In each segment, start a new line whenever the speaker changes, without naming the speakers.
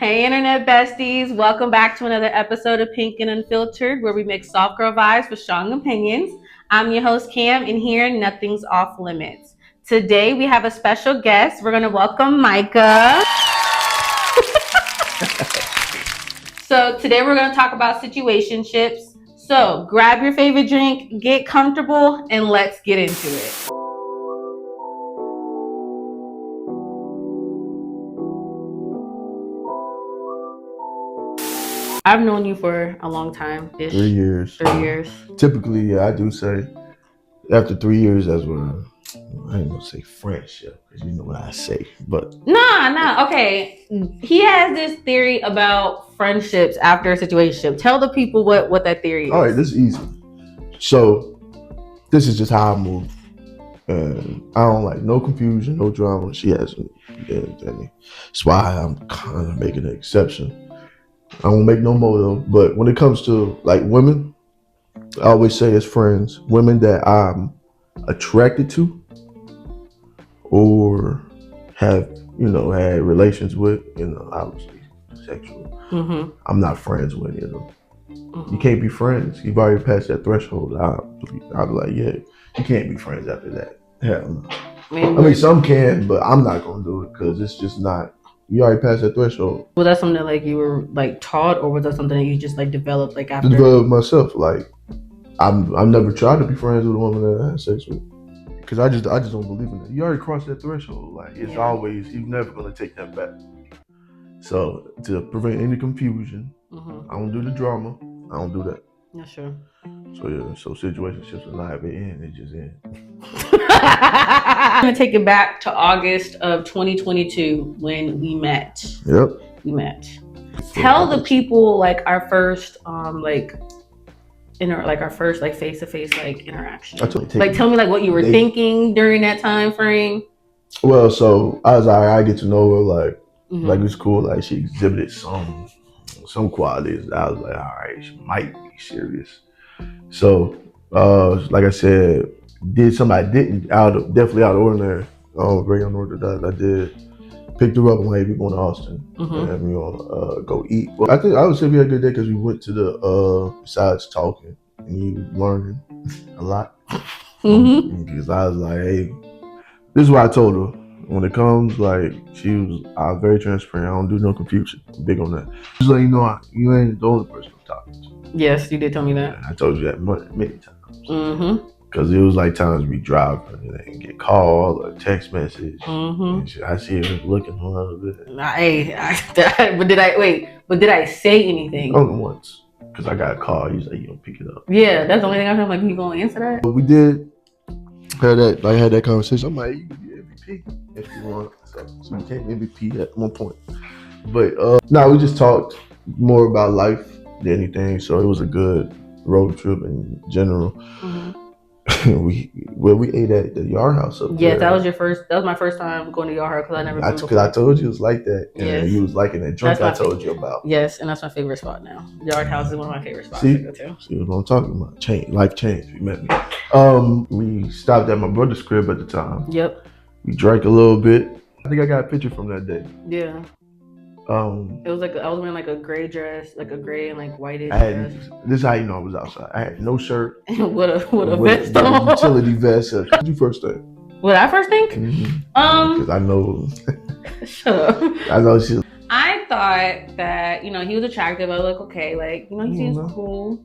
Hey internet besties, welcome back to another episode of Pink and Unfiltered, where we make soft girl vibes with strong opinions. I'm your host Cam, and here nothing's off limits. Today we have a special guest. We're gonna welcome Micah. So today we're gonna talk about situationships. So grab your favorite drink, get comfortable, and let's get into it. I've known you for a long time.
3 years.
3 years.
Typically, yeah, I do say after 3 years, that's when I ain't gonna say friendship because you know what I say, but
Nah. Okay, he has this theory about friendships after a situationship. Tell the people what that theory is.
all right, this is easy. So this is just how I move, and I don't like no confusion, no drama. She hasn't had any. That's why I'm kind of making an exception. I won't make no more though. But when it comes to like women, I always say as friends, women that I'm attracted to or have, had relations with, obviously sexual.
Mm-hmm.
I'm not friends with any of them.
Mm-hmm.
You can't be friends. You've already passed that threshold. I'll be like, yeah, you can't be friends after that. Hell no. I mean, some can, but I'm not gonna do it because it's just not. You already passed that threshold.
Was that something that like you were like taught, or was that something that you just like developed like after?
Develop myself. Like I've never tried to be friends with a woman that I had sex with. Because I just don't believe in it. You already crossed that threshold. Like it's always, you're never gonna take that back. So to prevent any confusion, I don't do the drama. I don't do that.
Yeah, sure.
So yeah, so situationships are not ever end. They just end.
I'm gonna take it back to August of 2022 when we met.
Yep.
We met. Tell the people like our first our first like face-to-face like interaction. Tell me like what you were thinking during that time frame.
Well, so as I get to know her, like it was cool. Like she exhibited some qualities. I was like, all right, she might be serious. So, like I said, did something I didn't definitely out of ordinary. Very unorthodox. I did. Picked her up and like, we going to Austin and we gonna go eat. Well, I think I would say we had a good day because we went to the besides talking and you learning a lot. Because I was like, hey, this is what I told her. When it comes, like, she was very transparent. I don't do no confusion. I'm big on that. Just like, you ain't the only person I'm talking to.
Yes, you did tell me that.
I told you that many times. Because it was like times we drive and get called or text message. And I see her looking a little bit.
But did I say anything?
Only once. Because I got a call. You said you don't pick it up.
Yeah, that's the only thing I'm like, you gonna answer that?
But we did had that conversation. I'm like, you can be MVP if you want. So we became MVP at one point. But we just talked more about life than anything. So it was a good road trip in general. we ate at the Yard House up there.
That was my first time going to Yard House because I never been before.
Because I told you it was like that. And you was liking that drink I told you about.
Yes, and that's my favorite spot now. Yard House is one of my favorite spots to go to.
See what I'm talking about. Life changed. You met me. We stopped at my brother's crib at the time.
Yep.
We drank a little bit. I think I got a picture from that day.
Yeah. It was like I was wearing like a gray dress, like a gray and like whitish dress.
This is how you know I was outside. I had no shirt.
with a vest on.
Utility vest. What did you first think?
What I first think?
Because I know.
Shut up.
I know she.
I thought that he was attractive. I was like, okay, like he seems cool.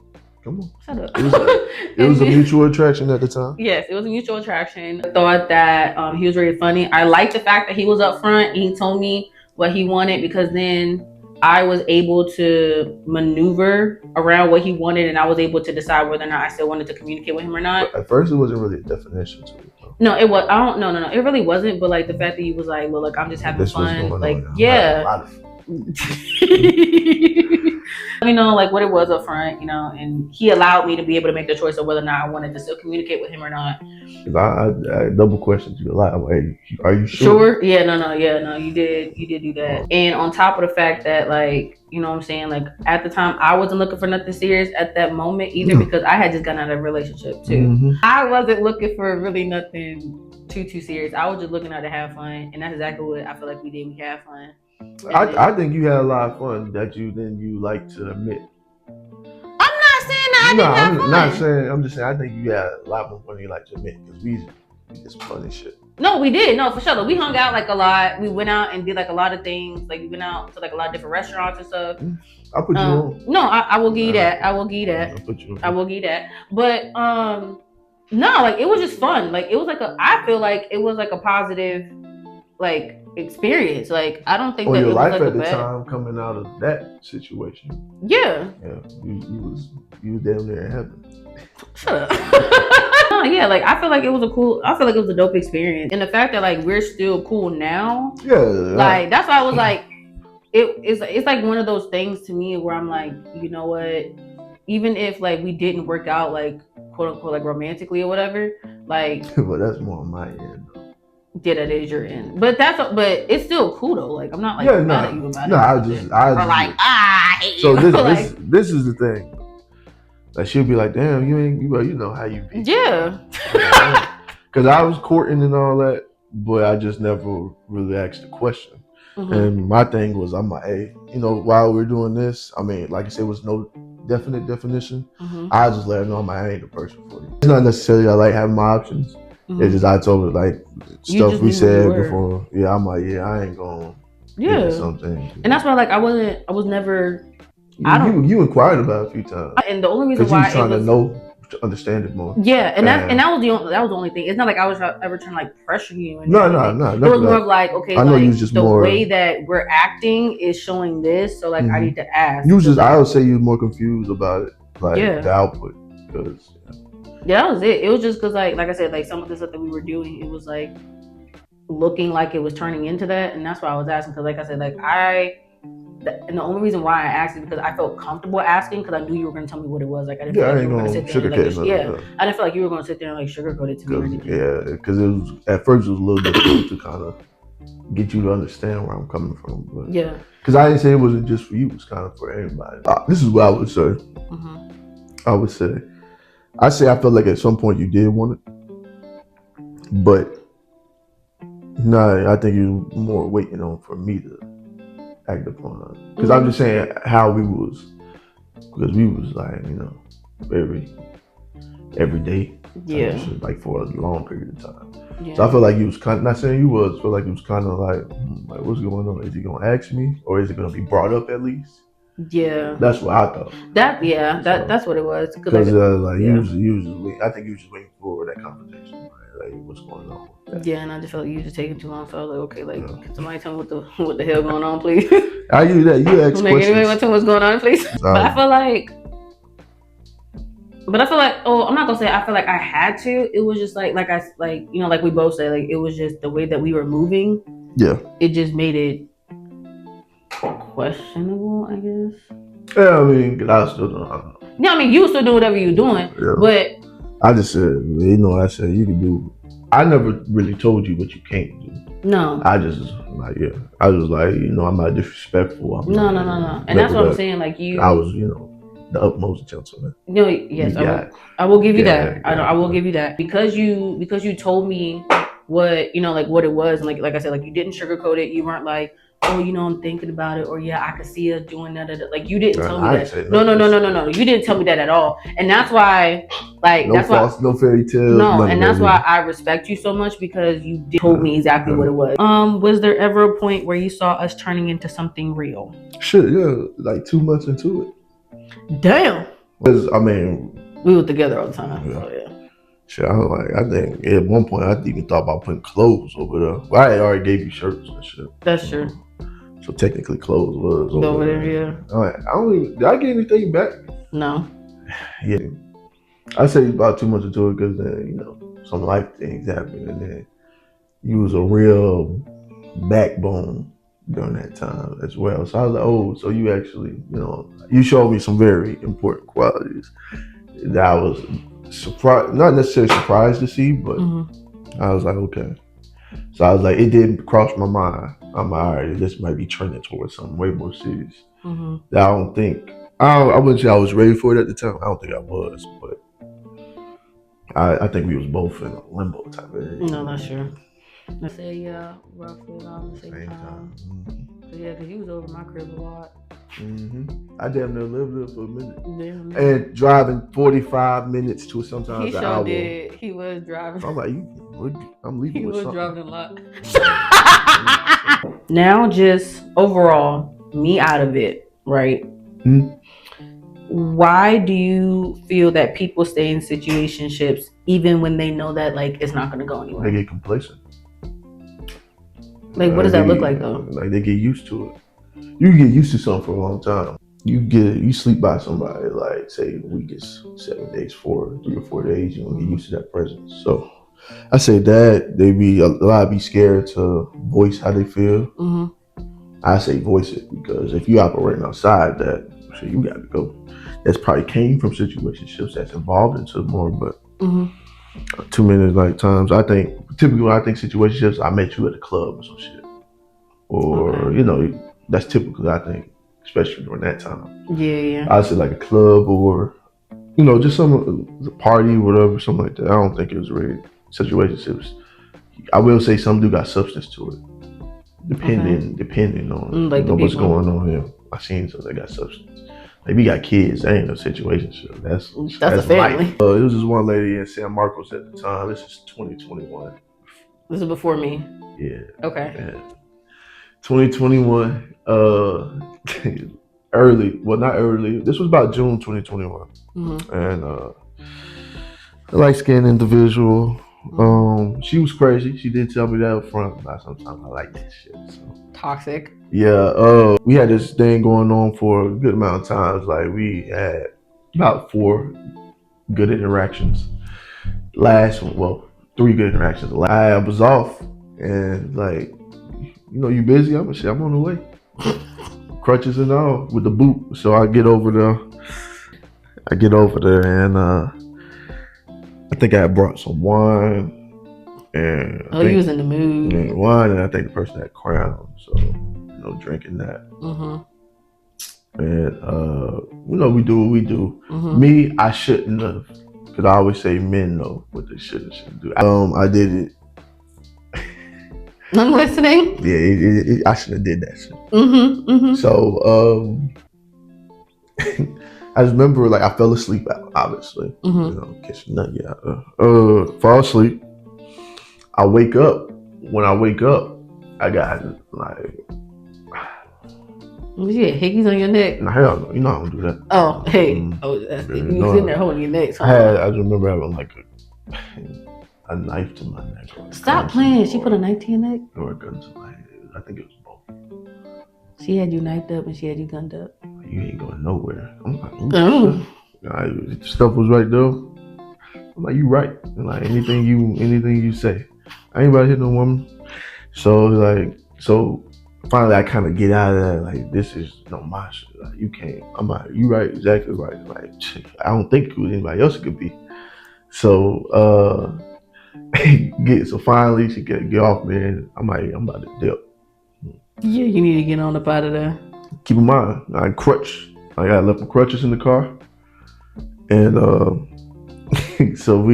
Come on.
Shut up.
It was a mutual attraction at the time.
Yes, it was a mutual attraction. I thought that he was really funny. I liked the fact that he was up front and he told me what he wanted, because then I was able to maneuver around what he wanted, and I was able to decide whether or not I still wanted to communicate with him or not.
But at first, it wasn't really a definition to it.
No, it was. No. It really wasn't. But like the fact that he was like, "Well, look, I'm just having fun." Like, yeah. Let me know like what it was up front, and he allowed me to be able to make the choice of whether or not I wanted to still communicate with him or not.
I double questioned you a lot. I'm like, hey, are you
sure? Yeah, no, you did do that. And on top of the fact that like, you know what I'm saying, like at the time I wasn't looking for nothing serious at that moment either, because I had just gotten out of a relationship too. I wasn't looking for really nothing too serious. I was just looking out to have fun, and that's exactly what I feel like we did. We had fun.
I think you had a lot of fun that you like to admit.
I'm not saying that I didn't have fun.
Not saying. I'm just saying I think you had a lot more fun than you like to admit because we just funny shit.
No, we did. No, for sure. Like, we hung out like a lot. We went out and did like a lot of things. Like we went out to like a lot of different restaurants and stuff.
I'll put you on.
No, I will give you that. I will give you that. I will give you that. But no, like it was just fun. Like it was like I feel like it was like a positive like experience. Like I don't think that
your
it was
life
like
at
a
the
bad
time coming out of that situation.
Yeah.
Yeah, you was damn near in heaven.
Shut up. Yeah, like I feel like it was a dope experience. And the fact that like we're still cool now.
Yeah.
Like that's why I was like it's like one of those things to me where I'm like, you know what? Even if like we didn't work out like quote unquote like romantically or whatever, like
but that's more on my end though.
Yeah, that is your end. But it's still cool though. Like I'm not like mad at you about it. I hate
so
you.
This is the thing. Like she'll be like, damn, you know how you be.
Yeah.
Because I was courting and all that, but I just never really asked the question. Mm-hmm. And my thing was, I'm like, hey, while we're doing this, I mean, like I said, it was no definite definition. Mm-hmm. I just let her know I ain't the person for you. It's not necessarily I like having my options. Mm-hmm. It's just I told her like stuff we said before. Yeah, I'm like, I ain't gonna
do something. And that's why like I was never.
You inquired about it a few times.
And the only reason why
you was trying to know. To understand it more.
Yeah, and that was the only thing. It's not like I was ever trying to like pressure you.
No.
It was more of like, okay,
I know
like,
you was just
the
more,
way that we're acting is showing this, so like I need to ask.
I would say you was more confused about it, like the output, because.
Yeah, that was it. It was just because like I said, like some of the stuff that we were doing, it was like looking like it was turning into that, and that's why I was asking. Because like I said, like and the only reason why I asked is because I felt comfortable asking because I knew you were going to tell me what it was. Like I didn't feel like you were going to sit there and like, I didn't feel like you were going to sit there and like sugarcoat it to me or anything.
Yeah, because it was at first it was a little difficult to kind of get you to understand where I'm coming from. But
yeah,
because I didn't say it wasn't just for you; it's kind of for everybody. This is what I would say. Mm-hmm. I say I felt like at some point you did want it, but no, I think you were more waiting on for me to act upon it. Because I'm just saying how we was, because we was like, every day.
Yeah.
Shit, like for a long period of time.
Yeah.
So I feel like you was kind of, not saying you was, feel like you was kind of like what's going on? Is he going to ask me? Or is it going to be brought up at least?
Yeah.
That's what I thought.
That's what it was.
Because you was I think you was just waiting for that conversation. Right? Like what's going on?
Yeah, and I just felt like you was just taking too long, so I was like, okay, like somebody tell me what the hell going on, please.
I give you that. You ask questions.
Anybody tell me what's going on, please. But I feel like, I'm not gonna say I feel like I had to. It was just like we both said, like it was just the way that we were moving.
Yeah.
It just made it questionable, I guess.
Yeah, I mean, I still don't.
Yeah, I mean, you still doing whatever you're doing, but
I just said, I said you can do. I never really told you what you can't do.
No.
I just like, I was like, I'm not disrespectful.
No. And that's what I'm saying. Like you,
I was, the utmost gentleman.
No, yes, I will give you that. I will give you that because you told me what what it was, and like I said, like you didn't sugarcoat it. You weren't like, oh, I'm thinking about it, or I could see us doing that. Like you didn't tell me that. No. You didn't tell me that at all, and that's why, like,
no fairy tale.
No, and that's why I respect you so much because you told me exactly what it was. Was there ever a point where you saw us turning into something real?
Shit, yeah, like 2 months into it.
Damn.
Because I mean,
we were together all the time. Yeah. So yeah.
Shit, I think at one point I even thought about putting clothes over there. Well, I already gave you shirts and shit.
That's true.
So technically, clothes was
over there. Yeah.
Did I get anything back?
No.
Yeah. I say about 2 months into it because then some life things happened, and then you was a real backbone during that time as well. So I was like, oh, so you actually, you showed me some very important qualities that I was surprised, not necessarily surprised to see, but I was like, okay. So I was like, it didn't cross my mind. I'm like, all right, this might be trending towards something way more serious. That I don't think, I wouldn't say I was ready for it at the time. I don't think I was, but I think we was both in a limbo type of area.
No, not sure. Let's say roughly around the same time. Yeah, because he was over my crib a lot.
I damn near lived there for a minute.
Damn.
And driving 45 minutes to sometimes
He
an
sure
hour.
did. He was driving.
I'm like, I'm leaving
He
with
was
something.
driving a lot. Now, just overall, me out of it, right? Why do you feel that people stay in situationships even when they know that like it's not going to go anywhere?
They get complacent.
Like, what does that look like though?
Like they get used to it. You get used to something for a long time. You sleep by somebody, like say the week is 7 days, 3 or 4 days, you don't get used to that presence. So I say that they be a lot be scared to voice how they feel. I say voice it because if you operating outside that, so you got to go. That's probably came from situationships that's involved into more, but too many like times. I think typically when I think situationships, I met you at a club or some shit, or you know, that's typically I think, especially during that time.
Yeah.
I say like a club or you know just some party, whatever, something like that. I don't think it was really situationships. I will say some do got substance to it. Depending on
like
what's going on here. I seen some that got substance. Like we got kids, that ain't no situationship. That's
a family.
Life. It was just one lady in San Marcos at the time. This is 2021.
This is before me.
Yeah.
Okay.
Yeah. 2021. Early. Well, not early. This was about June 2021. And a light-skinned individual. She was crazy. She did tell me that up front. But sometimes I like that shit. So.
Toxic.
Yeah. We had this thing going on for a good amount of times. Like we had about 4 good interactions. 3 good interactions. I was off and like, you know, you busy? I'm on the way. Crutches and all with the boot. So I get over there and I think I brought some wine. And
you was in the mood.
And wine, and I think the person had Crown, so you know, drinking that. And you know, we do what we do. Me, I shouldn't have, because I always say men know what they should and shouldn't do. I did it.
I'm listening.
Yeah, I should have did that shit. So I just remember like I fell asleep, obviously. You know, catching nut, fall asleep. I wake up. When I wake up, I got like.
You had hickeys on your neck?
Nah, hell no. You know I don't do that.
Oh, hey. You was in there holding your neck.
I just remember having like a knife to my neck.
Stop playing. She put a knife to your neck?
Or a gun to my head. I think it was both.
She had you knifed up and she had you gunned up.
You ain't going nowhere. I'm like, the stuff was right there. I'm like, you right. And like anything you say. I ain't about to hit no woman. So finally I kind of get out of that. Like this is my shit. Like you can't. I'm like, you right, exactly right. Like I don't think anybody else could be. So so finally she get off me and I'm like, I'm about to dip.
Yeah, you need to get on up out of there.
Keep in mind, I crutch. I got left my crutches in the car. And so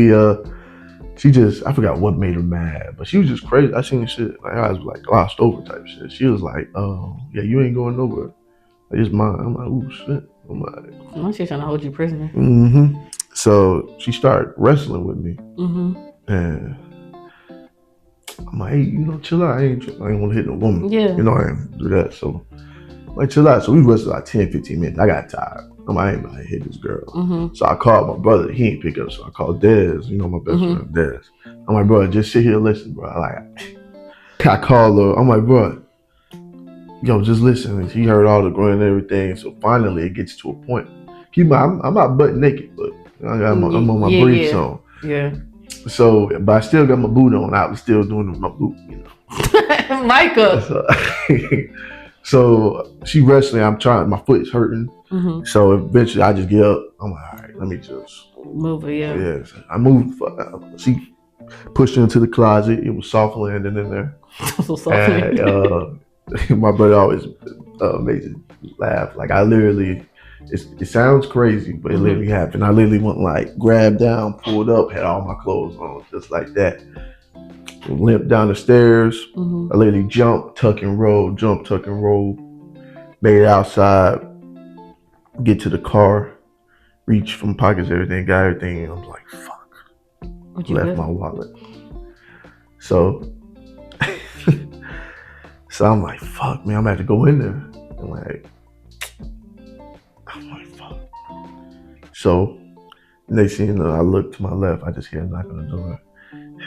I forgot what made her mad, but she was just crazy. I seen shit, like I was like glossed over type shit. She was like, oh, yeah, you ain't going nowhere. Like, it's mine. I'm like, oh shit. I'm like,
she's trying to hold you prisoner.
So she started wrestling with me. And I'm like, hey, you know, chill out. I ain't want to hit no woman.
Yeah.
You know, I ain't do that. So like, chill out. So we wrestled like 10, 15 minutes. I got tired. I'm like, I ain't about to hit this girl. So I called my brother. He ain't pick up. So I called Dez. You know, my best friend, Dez. I'm like, bro, just sit here and listen, bro. I called her. I'm like, bro, yo, just listen. And she heard all the groaning and everything. So finally, it gets to a point. I'm not butt naked, but I'm on my briefs on.
Yeah.
So, but I still got my boot on. I was still doing my boot, you know.
Micah.
So she wrestling. I'm trying. My foot is hurting. So eventually, I just get up. I'm like, all right, let me just
move it. Yeah.
Yes, I moved. She pushed her into the closet. It was soft landing in there.
So soft landing.
My brother always made me laugh. Like I literally, it sounds crazy, but it literally happened. I literally went like grabbed down, pulled up, had all my clothes on, just like that. Limp down the stairs. I literally jump, tuck and roll, made it outside, get to the car, reach from pockets, everything, got everything. And I'm like, fuck. Left my wallet. So I'm like, fuck, man, I'm gonna have to go in there. I'm like, fuck. So next thing you know, I look to my left, I just hear a knock on the door.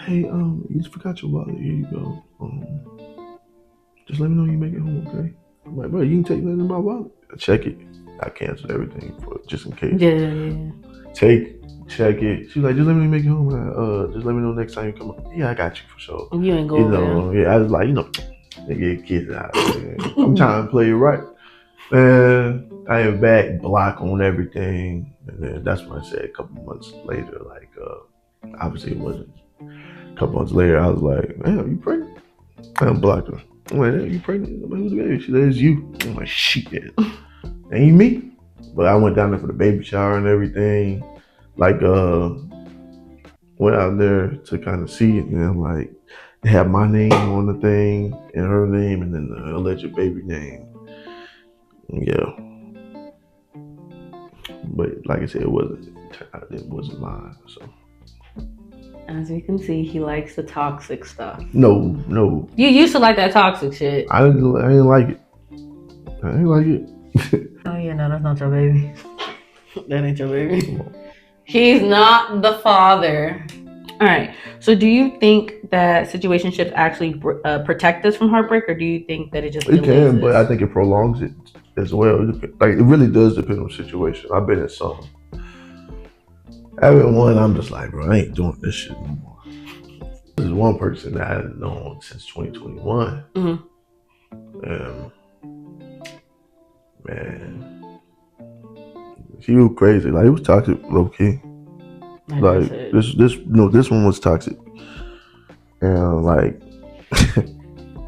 Hey, you just forgot your wallet. Here you go. Just let me know when you make it home, okay? I'm like, bro, you can take nothing in my wallet. I check it. I canceled everything for just in case.
Yeah.
Check it. She's like, just let me make it home. Just let me know next time you come up. Yeah, I got you for sure.
You ain't going there.
Yeah, I was like, nigga, kids out. I'm trying to play it right. Man, I am back, block on everything. And then that's when I said a couple months later, like, obviously it wasn't. A couple months later, I was like, damn, you pregnant? I blocked her. I'm like, damn, you pregnant? I'm like, who's the baby? She said, it's you. I'm like, shit. Ain't me. But I went down there for the baby shower and everything. Like, went out there to kind of see it. And I'm like, they have my name on the thing and her name and then the alleged baby name. Yeah. But like I said, it wasn't mine. So.
As you can see, he likes the toxic stuff.
No.
You used to like that toxic shit.
I didn't like it.
Oh yeah, no, that's not your baby. That ain't your baby. He's not the father. All right. So, do you think that situationships actually protect us from heartbreak, or do you think that it just?
It can, but I think it prolongs it as well. Like it really does depend on the situation. I've been in some. Having one, I'm just like, bro, I ain't doing this shit no more. This is one person that I hadn't known since 2021. Man, she was crazy. Like it was toxic, low key. Like this one was toxic, and like I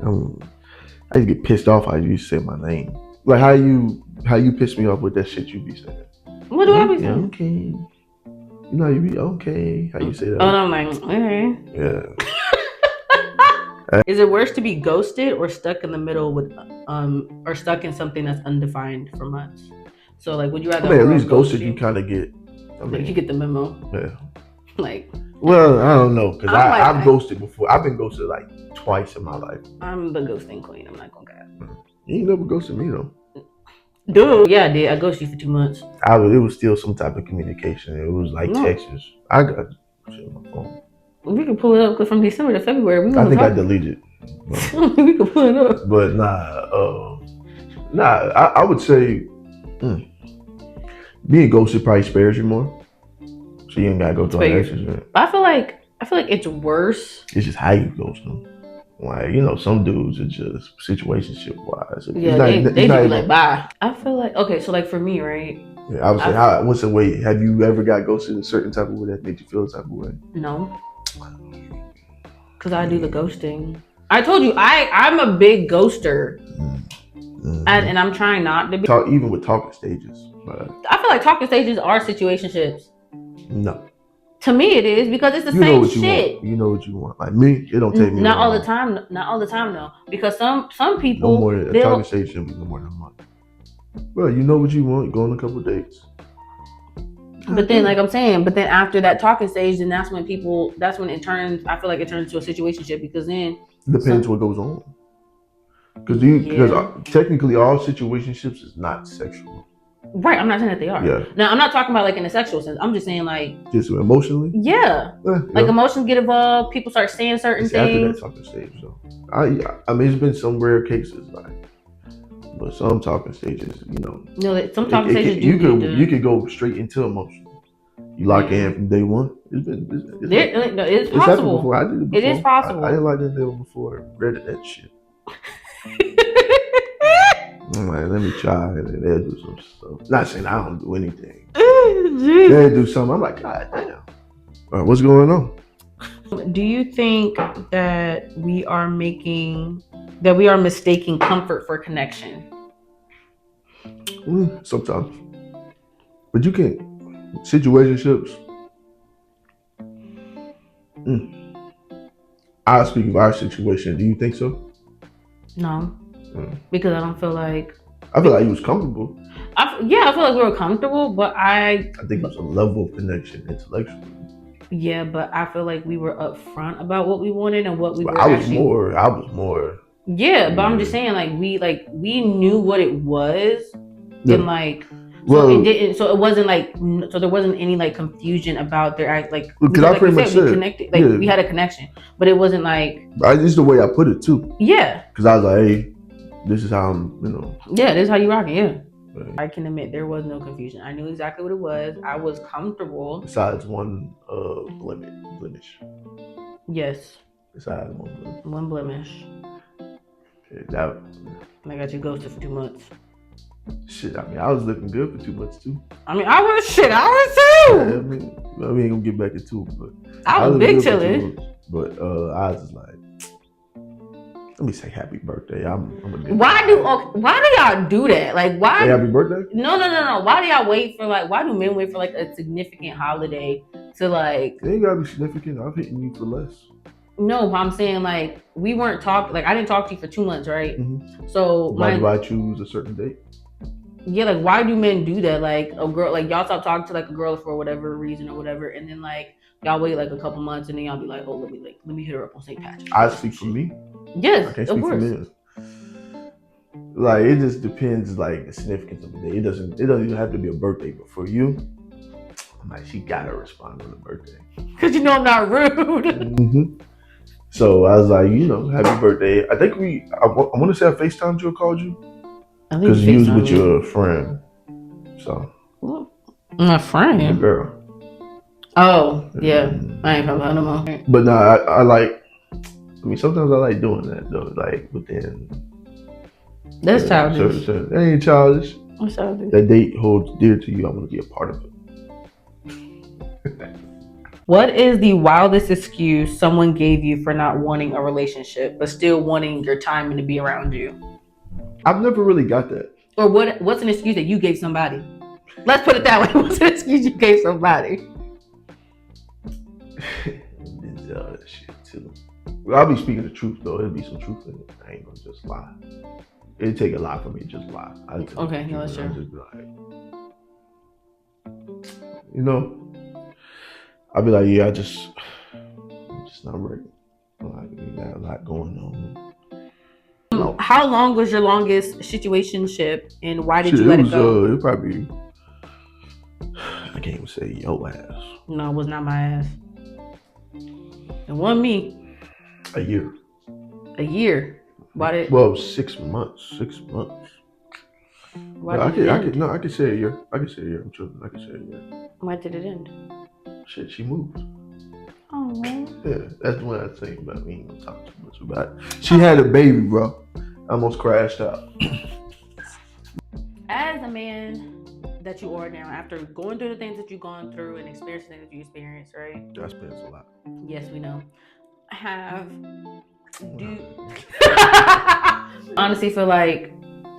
used to get pissed off how you say my name. Like how you piss me off with that shit you be saying.
What do I be saying?
Okay. You know, you be okay. How you say that?
Oh, no, I'm like, okay.
Yeah.
Is it worse to be ghosted or stuck in the middle with, or stuck in something that's undefined for months? So, like, would you rather?
At least ghosted, you kind of get.
You get the memo.
Yeah.
Like.
Well, I don't know, because I've ghosted before. I've been ghosted like twice in my life.
I'm the ghosting queen. I'm not gonna get.
You ain't never ghosted me though.
Dude, yeah, I did. I ghosted you for 2 months.
It was still some type of communication. It was like texts. I got shit on my phone.
We can pull it up because from December to February,
I think I deleted it.
We can pull it up.
But I would say being ghosted probably spares you more. So you ain't gotta go through all that shit.
I feel like it's worse.
It's just how you ghost them. Like, some dudes are just situationship wise.
Yeah, they just be like, bye. I feel like, okay, so like for me, right?
Yeah, I would say, what's the way? Have you ever got ghosted in a certain type of way that made you feel a type of way?
No. Because I do the ghosting. I told you, I'm a big ghoster. And I'm trying not to be.
Even with talking stages. But
I feel like talking stages are situationships.
No.
To me, it is because it's the same shit.
You know what you want. Like me, it don't take me.
Not all the time. Not all the time, though. Because some people.
No more. A talking stage should be no more than a month. Well, you know what you want. You go on a couple of dates.
But then, like I'm saying, after that talking stage, then that's when it turns. I feel like it turns into a situationship because then.
Depends what goes on. Because technically all situationships is not sexual.
Right, I'm not saying that they are.
Yeah.
Now, I'm not talking about like in a sexual sense. I'm just saying like.
Just emotionally?
Yeah. Like emotions get involved. People start saying certain things.
After that talking stage, though. I mean, it's been some rare cases, but some talking stages,
No, some talking stages
you could go straight into emotion. You lock in from day one.
It's possible.
Before. I did it before.
It is possible.
I didn't like that deal before. I regretted that shit. I'm like, let me try it and they'll do some stuff. Not saying I don't do anything. They'll do something. I'm like, God damn. All right, what's going on?
Do you think that we are mistaking comfort for connection?
Sometimes. But you can't. Situationships. I speak of our situation. Do you think so?
No, because I don't feel like.
I feel like he was comfortable.
I feel like we were comfortable, but I
think it was a level of connection intellectually.
Yeah, but I feel like we were upfront about what we wanted and what we were.
I was more.
Yeah, but I'm just saying, like we knew what it was,
Yeah.
and like
Well,
it didn't. So it wasn't like so there wasn't any like confusion about their act. Like
because I pretty much
we connected, like we had a connection, but it wasn't like.
This is the way I put it too.
Yeah.
Because I was like, hey, this is how I'm, you know.
Yeah, this is how you rock it. Yeah. Right. I can admit there was no confusion. I knew exactly what it was. I was comfortable.
Besides one blemish.
Yes.
Besides one blemish.
One blemish.
That.
I got you ghosted for 2 months.
Shit, I mean, I was looking good for 2 months too.
I mean, I was too. Yeah,
I mean, we ain't gonna get back into it, but
I was big chilling.
But I was just like, let me say happy birthday.
Why do y'all do that? Like, why?
Say happy birthday?
No. Why do y'all wait for like? Why do men wait for like a significant holiday to like?
It ain't gotta be significant. I'm hitting you for less.
No, I'm saying like we weren't talking. Like I didn't talk to you for 2 months, right?
Mm-hmm.
So
why do I choose a certain date?
Yeah, like why do men do that? Like a girl, like y'all stop talking to like a girl for whatever reason or whatever, and then like y'all wait like a couple months, and then y'all be like, oh, let me hit her up on St. Patrick's.
I speak for me.
Yes,
I can't speak for men. Like it just depends, like the significance of the day. It doesn't even have to be a birthday, but for you, I'm like, she gotta respond on the birthday.
Cause you know I'm not rude.
Mm-hmm. So I was like, happy birthday. I think I want to say I FaceTimed you or called you. Because you was with your friend. So.
My friend?
Your girl.
Oh, yeah. I ain't talking about no more.
But no, I like, sometimes I like doing that though. Like within.
That's childish.
That ain't childish.
What's childish?
That date holds dear to you. I want to be a part of it.
What is the wildest excuse someone gave you for not wanting a relationship, but still wanting your time and to be around you?
I've never really got that.
Or what's an excuse that you gave somebody? Let's put it that way. What's an excuse you gave somebody?
Shit too. Well, I'll be speaking the truth though. There'll be some truth in it. I ain't gonna just lie. It'd take a lot for me to just lie.
Okay, no, that's true.
Just like, I'll be like, yeah, I'm just not ready. Like, you got a lot going on.
No. How long was your longest situationship, and why did you let it go?
It probably, I can't even say your ass.
No, it was not my ass. It wasn't me.
A year.
A year. Why did?
Well, 6 months. 6 months.
Why
I could say a year. I could say a year. I'm tripping. I could say a year.
Why did it end?
Shit, she moved.
Oh.
Yeah, that's the one I think about. We ain't gonna talk too much about it. She had a baby, bro. I almost crashed out.
As a man that you are now, after going through the things that you've gone through and experiencing things that you experienced, right?
I experienced a lot.
Yes, we know. Honestly feel like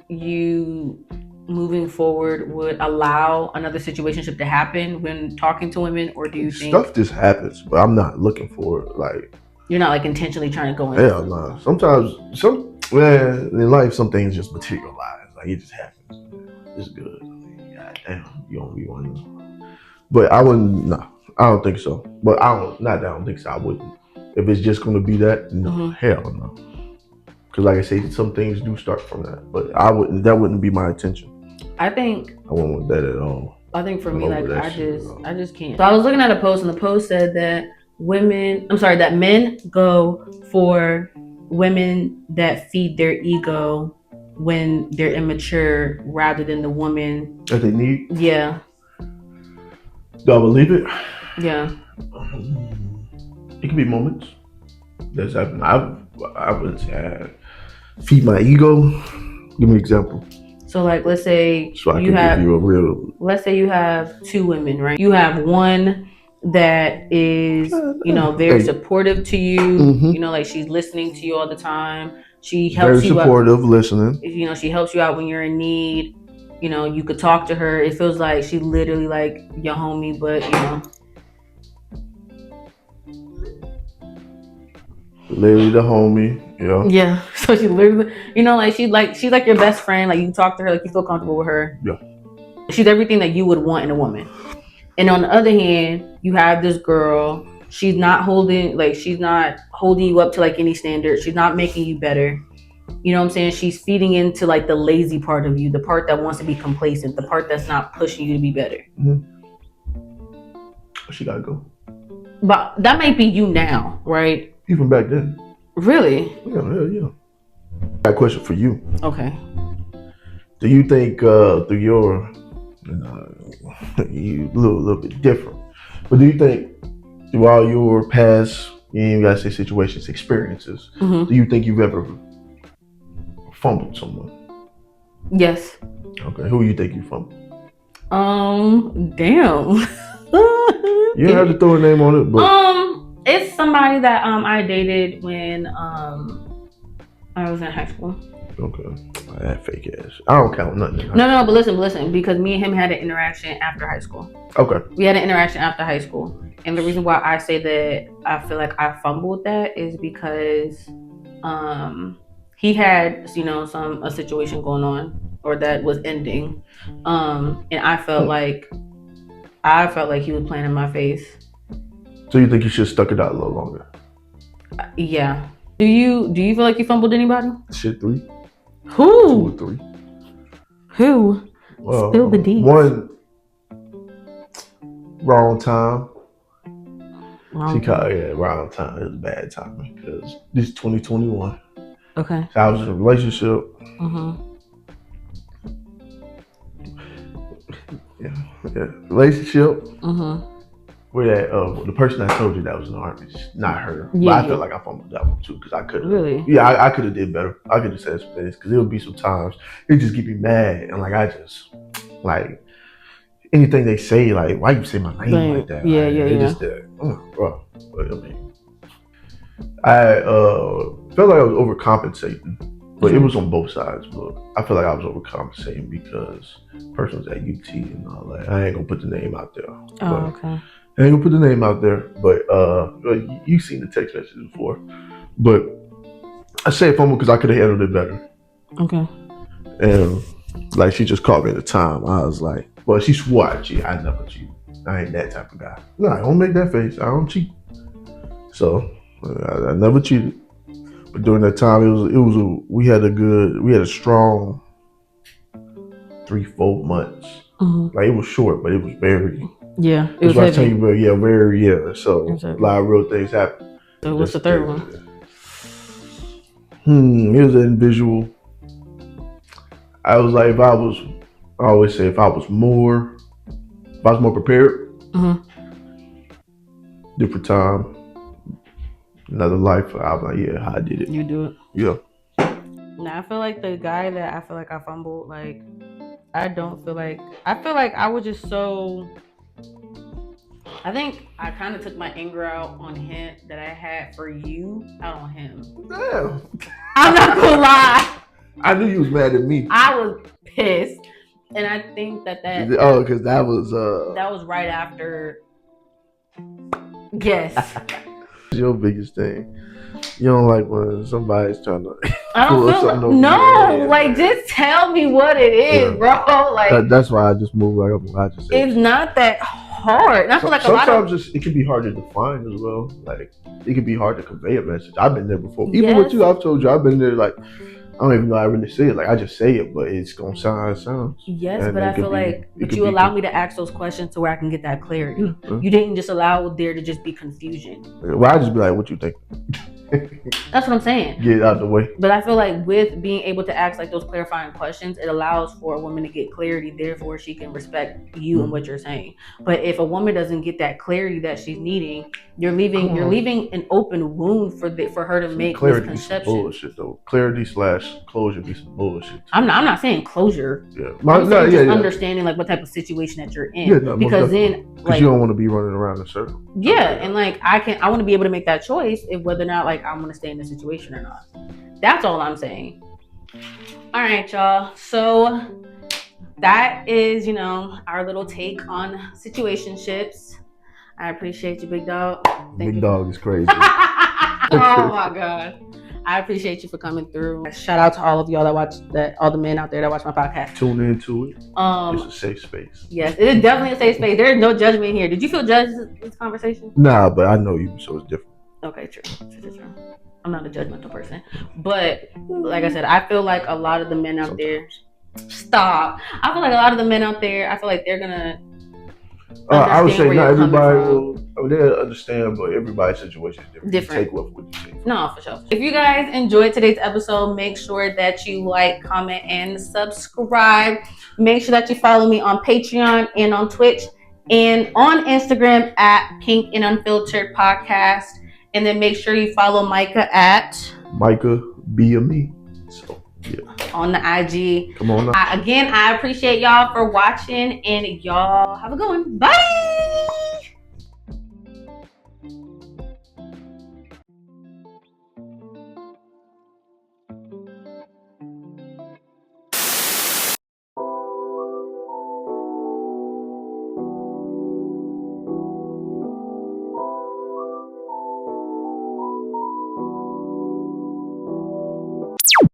you moving forward would allow another situationship to happen when talking to women, or do you think
stuff just happens, but I'm not looking for it. Like
you're not like intentionally trying to go in?
Hell no. Sometimes in life some things just materialize. Like it just happens. It's good. God damn, you don't be one. But I wouldn't. No, I don't think so. But I don't think so. I wouldn't. If it's just gonna be that, no, hell no. Because like I say, some things do start from that. But I wouldn't. That wouldn't be my intention.
I think
I wouldn't want that at all.
I think for me, like I just can't. So I was looking at a post, and the post said that that men go for women that feed their ego when they're immature, rather than the woman
that they need.
Yeah.
Do I believe it?
Yeah.
It can be moments. That's happened. I wouldn't say I feed my ego. Give me an example.
So like, let's say let's say you have 2 women, right? You have one that is, very supportive to you. Mm-hmm. Like she's listening to you all the time. She helps you out. Very supportive,
listening.
She helps you out when you're in need. You could talk to her. It feels like she literally like your homie, but
Literally the homie. Yeah.
Yeah. So she literally, like she's like your best friend. Like you talk to her, like you feel comfortable with her.
Yeah.
She's everything that you would want in a woman. And on the other hand, you have this girl. She's not holding you up to like any standard. She's not making you better. You know what I'm saying? She's feeding into like the lazy part of you, the part that wants to be complacent, the part that's not pushing you to be better.
She gotta go.
But that might be you now, right?
Even back then.
Really?
Yeah. I got a question for you.
Okay.
Do you think through your you a little bit different, but do you think through all your past, you ain't gotta say situations, experiences, do you think you've ever fumbled someone?
Yes.
Okay. Who you think you fumbled?
Damn.
You don't have to throw a name on it, but
it's somebody that I dated when I was in high school.
Okay. That fake ass. I don't count nothing.
No, but listen, because me and him had an interaction after high school.
Okay.
We had an interaction after high school. And the reason why I say that I feel like I fumbled that is because he had, a situation going on or that was ending. And I felt like he was playing in my face.
So you think you should have stuck it out a little longer?
Yeah. Do you feel like you fumbled anybody?
Shit, 3.
Who?
2 or 3.
Who? Spill the deets.
One, wrong time. Wrong time. It was a bad time because this is 2021.
Okay.
So I was in a relationship. Yeah. Relationship. Where that the person I told you that was in the army, not her.
Yeah,
but I feel like I fumbled that one too because I could have.
Really?
Yeah, I could have did better. I could have said some things because it would be some times it just get me mad and like I just like anything they say like why you say my name like that?
Yeah.
Just bro. But I mean, I felt like I was overcompensating, but it was on both sides. But I feel like I was overcompensating because the person was at UT and all that. I ain't gonna put the name out there.
Okay.
I ain't gonna put the name out there, but you've seen the text messages before. But I say fumble because I could have handled it better.
Okay.
And like she just called me at the time. I was like, well, she swore I cheat. I never cheat. I ain't that type of guy. No, I don't make that face. I don't cheat. So I never cheated. But during that time, we had a strong 3-4 months. Like it was short, but it was very.
Yeah, it was heavy.
So a lot of real things happened.
So what's the third one?
Here's an individual. I was like, if I was more prepared, different time, another life, I was like, yeah, I did it.
You do it.
Yeah.
Now I feel like the guy that I feel like I fumbled, like I feel like I was just so. I think I kind of took my anger out on him that I had for you out on him.
Damn.
I'm not gonna lie.
I knew you was mad at me.
I was pissed, and I think that
because that
was right after. Yes.
Your biggest thing. You don't like when somebody's trying to.
I don't feel like just tell me what it is, bro. Like
that's why I just move like I just said.
It's not that hard. And I feel like
sometimes it can be hard to define as well. Like it can be hard to convey a message. I've been there before. Even with you, I've told you I've been there. Like I don't even know I really say it. Like I just say it, but it's gonna sound how it sounds.
Yes, and but I feel like you allow me to ask those questions to where I can get that clarity. Mm-hmm. You didn't just allow there to just be confusion.
Well, I just be like, "What you think?"
That's what I'm saying.
Get it out the way.
But I feel like with being able to ask like those clarifying questions, it allows for a woman to get clarity. Therefore, she can respect you and what you're saying. But if a woman doesn't get that clarity that she's needing, you're leaving an open wound for her to make misconceptions.
Bullshit though. Clarity/closure be some bullshit.
I'm not saying closure.
Yeah.
I'm saying understanding like what type of situation that you're in. Yeah, because then like
you don't want to be running around in a circle.
Yeah, and like I want to be able to make that choice if whether or not like I'm gonna stay in the situation or not. That's all I'm saying. All right, y'all. So that is, our little take on situationships. I appreciate you, big dog.
Big dog is crazy.
Oh my god. I appreciate you for coming through. Shout out to all of y'all that watch all the men out there that watch my podcast.
Tune into it. It's a safe space.
Yes, it is definitely a safe space. There is no judgment here. Did you feel judged this conversation?
Nah, but I know you, so it's different.
Okay, true. I'm not a judgmental person. But like I said, I feel like a lot of the men out there. Stop. I feel like a lot of the men out there, I feel like they're gonna
I would say not everybody will. They'll understand, but everybody's situation is different. Take what you take.
No, for sure. If you guys enjoyed today's episode, make sure that you like, comment, and subscribe. Make sure that you follow me on Patreon and on Twitch and on Instagram at Pink and Unfiltered Podcast. And then make sure you follow Micah at
Micah BME. So yeah.
On the IG.
Come on now.
I appreciate y'all for watching, and y'all have a good one. Bye.